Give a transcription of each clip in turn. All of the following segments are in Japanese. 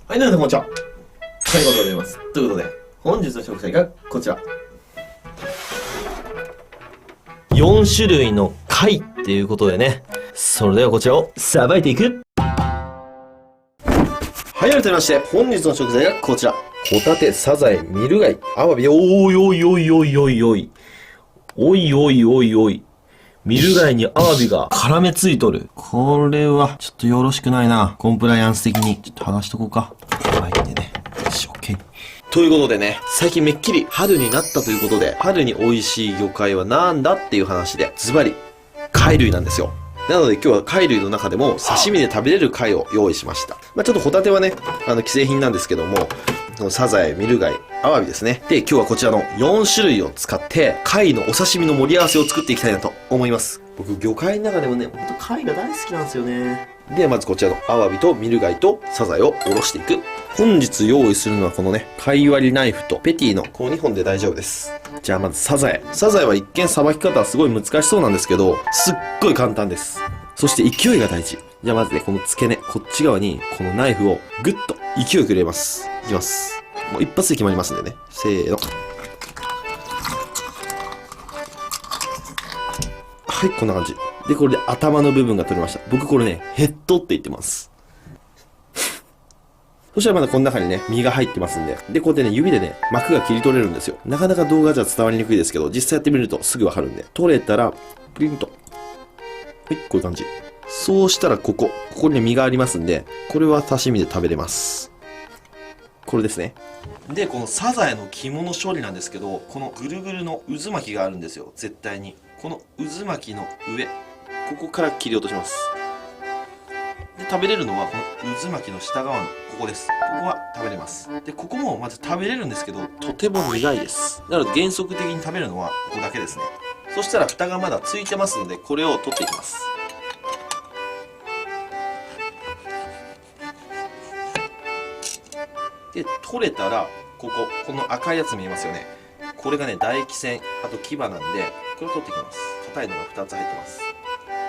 はい、皆さんこんにちは。はい、ございます。ということで、本日の食材がこちら。4種類の貝っていうことでね。それではこちらをさばいていく。はい、改めまして、本日の食材がこちら。ホタテ、サザエ、ミルガイ、アワビ、おいおいおいおいおいおい。おいおいおいおい。ミルガイにアワビが絡めついとる。これは、ちょっとよろしくないな。コンプライアンス的に。ちょっと剥がしとこうか。はい、ね。よし、オッケー。ということでね、最近めっきり春になったということで、春に美味しい魚介はなんだっていう話で、ズバリ、貝類なんですよ。なので今日は貝類の中でも刺身で食べれる貝を用意しました。ちょっとホタテはね、既製品なんですけども、サザエ、ミルガイ、アワビですね。で、今日はこちらの4種類を使って、貝のお刺身の盛り合わせを作っていきたいなと思います。僕、魚介の中でもね、ほんと貝が大好きなんですよね。で、まずこちらのアワビとミルガイとサザエをおろしていく。本日用意するのはこのね、貝割りナイフとペティのこの2本で大丈夫です。じゃあまずサザエ。サザエは一見さばき方はすごい難しそうなんですけど、すっごい簡単です。そして勢いが大事。じゃあまずね、この付け根、こっち側にこのナイフをグッと勢いよく入れます。いきます。もう一発で決まりますんでね。せーの。はい、こんな感じ。で、これで頭の部分が取れました。僕これね、ヘッドって言ってます。そしたらまだこの中にね、身が入ってますんで。で、こうやってね、指でね、膜が切り取れるんですよ。なかなか動画じゃ伝わりにくいですけど、実際やってみるとすぐわかるんで。取れたら、プリント。はい、こういう感じ。そうしたらここにね、身がありますんで、これは刺身で食べれます。これですね。で、このサザエの肝の処理なんですけど、このぐるぐるの渦巻きがあるんですよ。絶対に。この渦巻きの上、ここから切り落とします。で、食べれるのはこの渦巻きの下側のここです。ここは食べれます。で、ここもまず食べれるんですけど、とても苦いです。なので原則的に食べるのはここだけですね。そしたら蓋がまだついてますので、これを取っていきます。で、取れたら、この赤いやつ見えますよね。これがね、唾液腺、あと牙なんで、これを取っていきます。硬いのが2つ入ってます。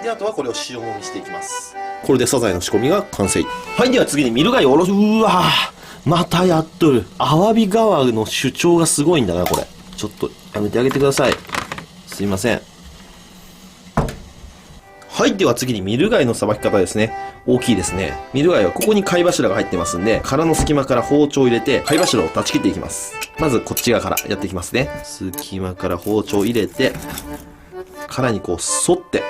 で、あとはこれを塩もみしていきます。これでサザエの仕込みが完成。はい、では次にミルガイをおろす。うわぁ、またやっとる。アワビ側の主張がすごいんだな、これ。ちょっと、やめてあげてください。すいません。はい。では次にミルガイのさばき方ですね。大きいですね。ミルガイはここに貝柱が入ってますんで、殻の隙間から包丁を入れて、貝柱を断ち切っていきます。まずこっち側からやっていきますね。隙間から包丁を入れて、殻にこう沿って、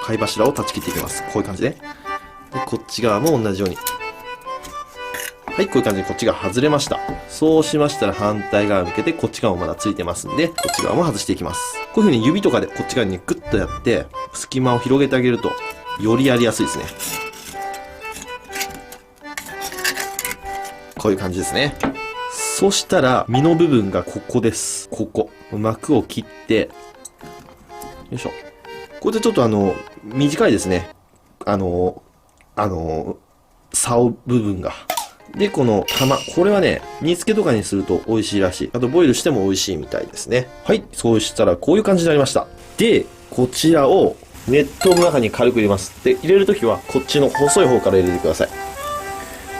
貝柱を断ち切っていきます。こういう感じで。で、こっち側も同じように。はい、こういう感じでこっち側外れました。そうしましたら反対側向けてこっち側もまだついてますんで、こっち側も外していきます。こういう風に指とかでこっち側にグッとやって、隙間を広げてあげると、よりやりやすいですね。こういう感じですね。そしたら、身の部分がここです。ここ。膜を切って、よいしょ。これでちょっと短いですね。竿部分が。で、この玉。これはね、煮付けとかにすると美味しいらしい。あと、ボイルしても美味しいみたいですね。はい。そうしたら、こういう感じになりました。で、こちらを熱湯の中に軽く入れます。で、入れるときは、こっちの細い方から入れてください。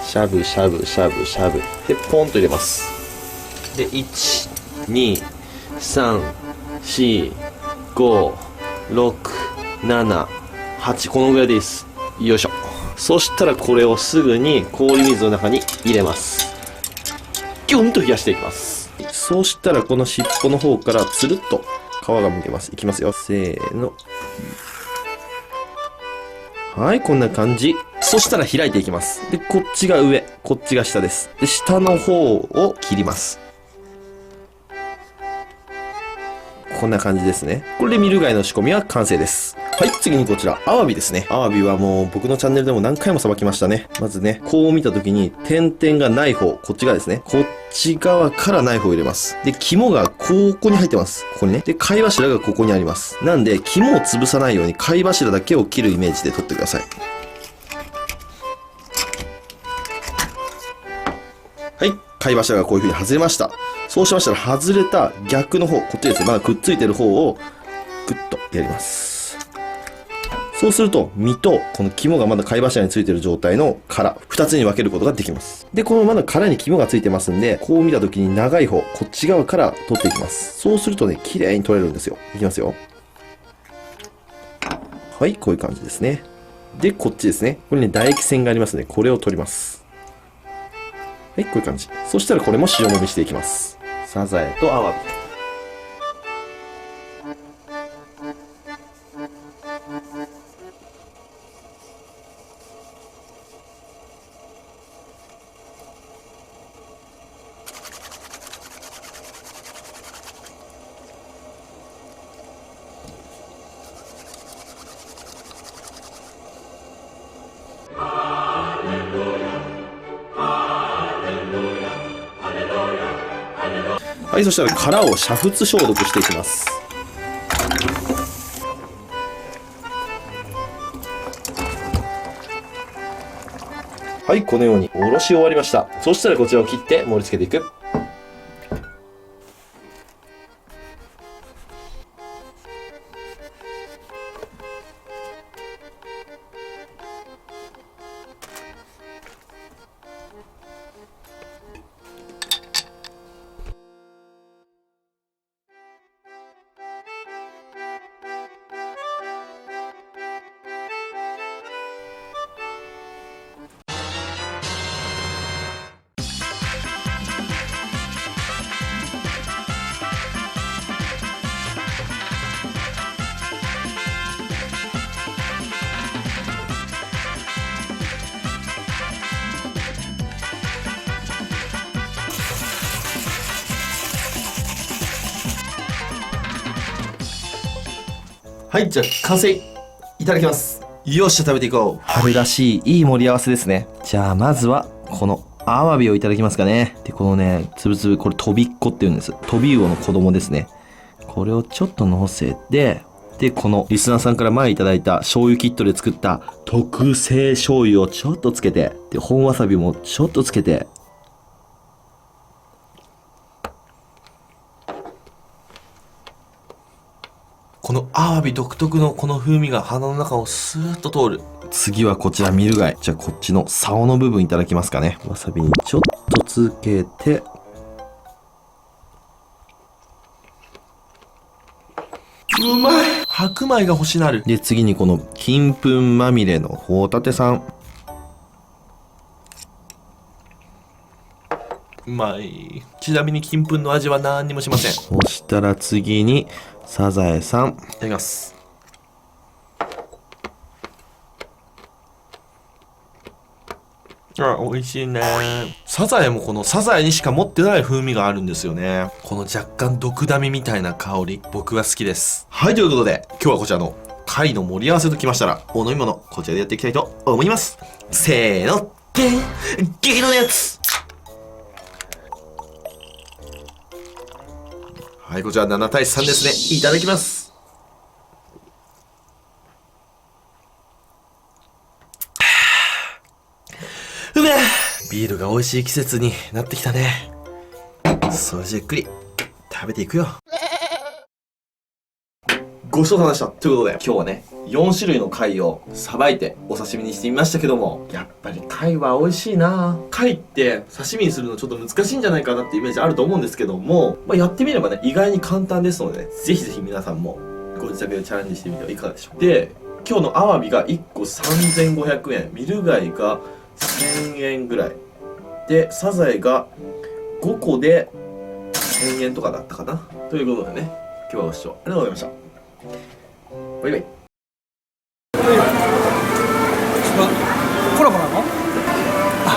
しゃぶしゃぶしゃぶしゃぶ。で、ポンと入れます。で、1、2、3、4、5、6、7、8。このぐらいでいいです。よいしょ。そしたらこれをすぐに氷水の中に入れます。ギュンと冷やしていきます。そうしたらこの尻尾の方からつるっと皮がむけます。いきますよ。せーの。はい、こんな感じ。そしたら開いていきます。で、こっちが上、こっちが下です。で、下の方を切ります。こんな感じですね。これでミルガイの仕込みは完成です。はい、次にこちら、アワビですね。アワビはもう僕のチャンネルでも何回もさばきましたね。まずね、こう見た時に点々がない方、こっち側ですね。こっち側からナイフを入れます。で、肝がここに入ってます。ここにね。で、貝柱がここにあります。なんで、肝を潰さないように貝柱だけを切るイメージで取ってください。はい、貝柱がこういう風に外れました。そうしましたら外れた逆の方、こっちですね。まだくっついてる方をグッとやります。そうすると、身と、この肝がまだ貝柱についてる状態の殻、2つに分けることができます。で、このまだ殻に肝がついてますんで、こう見た時に長い方、こっち側から取っていきます。そうするとね、綺麗に取れるんですよ。いきますよ。はい、こういう感じですね。で、こっちですね。これね、唾液腺がありますので、これを取ります。はい、こういう感じ。そしたらこれも塩もみしていきます。サザエとアワビ。はい、そしたら殻を煮沸消毒していきます。はい、このようにおろし終わりました。そしたらこちらを切って盛り付けていく。はい、じゃあ完成。いただきます。よっしゃ、食べていこう。春らしいいい盛り合わせですね。じゃあまずはこのアワビをいただきますかね。で、このね、つぶつぶ、これ飛びっこって言うんです。飛び魚の子供ですね。これをちょっと乗せて、で、このリスナーさんから前いただいた醤油キットで作った特製醤油をちょっとつけて、で、本わさびもちょっとつけて、このアワビ独特のこの風味が鼻の中をスーッと通る。次はこちらミル貝。じゃあこっちの竿の部分いただきますかね。わさびにちょっとつけて、うまい。白米が欲しなる。で、次にこの金粉まみれのホタテさん。うまい。ちなみに金粉の味は何にもしません。そしたら次にサザエさん。いただきます。あ、美味しいね。サザエもこのサザエにしか持ってない風味があるんですよね。この若干毒ダミみたいな香り、僕は好きです。はい、ということで今日はこちらの貝の盛り合わせときましたら、お飲み物こちらでやっていきたいと思います。せーの、激のやつ。はい、こちら7対3ですね。いただきます。うめえ。ビールが美味しい季節になってきたね。それじゃゆっくり食べていくよ。ごちそうさまでした。ということで今日はね、4種類の貝をさばいてお刺身にしてみましたけども、やっぱり貝は美味しいな。貝って刺身にするのちょっと難しいんじゃないかなってイメージあると思うんですけども、やってみればね、意外に簡単ですのでね、ぜひぜひ皆さんもご自宅でチャレンジしてみてはいかがでしょうか。で、今日のアワビが1個3500円、ミル貝が1000円ぐらいで、サザエが5個で1000円とかだったかな。ということでね、今日はご視聴ありがとうございました。バイバイ。コラボなの？あ、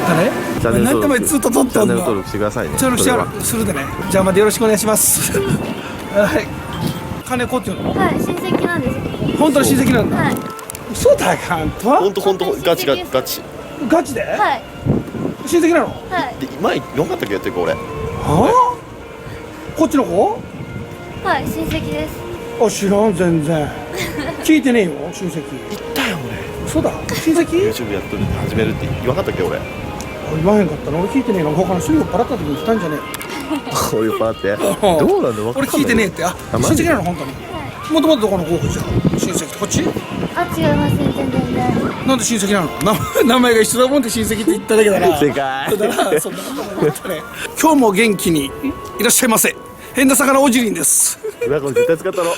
誰？チャンネル登録、何でもずっと撮ってんの。登録してくださいね。登録してするでね。じゃあまたよろしくお願いします。はい。金子っていうの？はい、親戚なんです。本当に親戚なんだ。はい。嘘だかんと？ほんとガチ。ガチで？はい。親戚なの？はい。で前よかったっけやってる子俺。はあ？こっちの子？はい、親戚です。あ、知らん全然。聞いてねえよ親戚。言ったよ俺。嘘だ。親戚？YouTube やっとる始めるって言わなかったっけ俺。言わへんかったの？俺聞いてねえの。他の人酔っ払った時に来たんじゃねえ。こういうパーって。どうなんだ。俺聞いてねえって。あ、親戚なの本当に。はい。もともとどこの候補じゃん親戚ってこっちあ、違います全然。なんで親戚なの名前が一緒だもんって親戚って言っただけだな正解だからそんなことなかったね今日も元気にいらっしゃいませ変な魚おじりんですうわこれ絶対使ったろ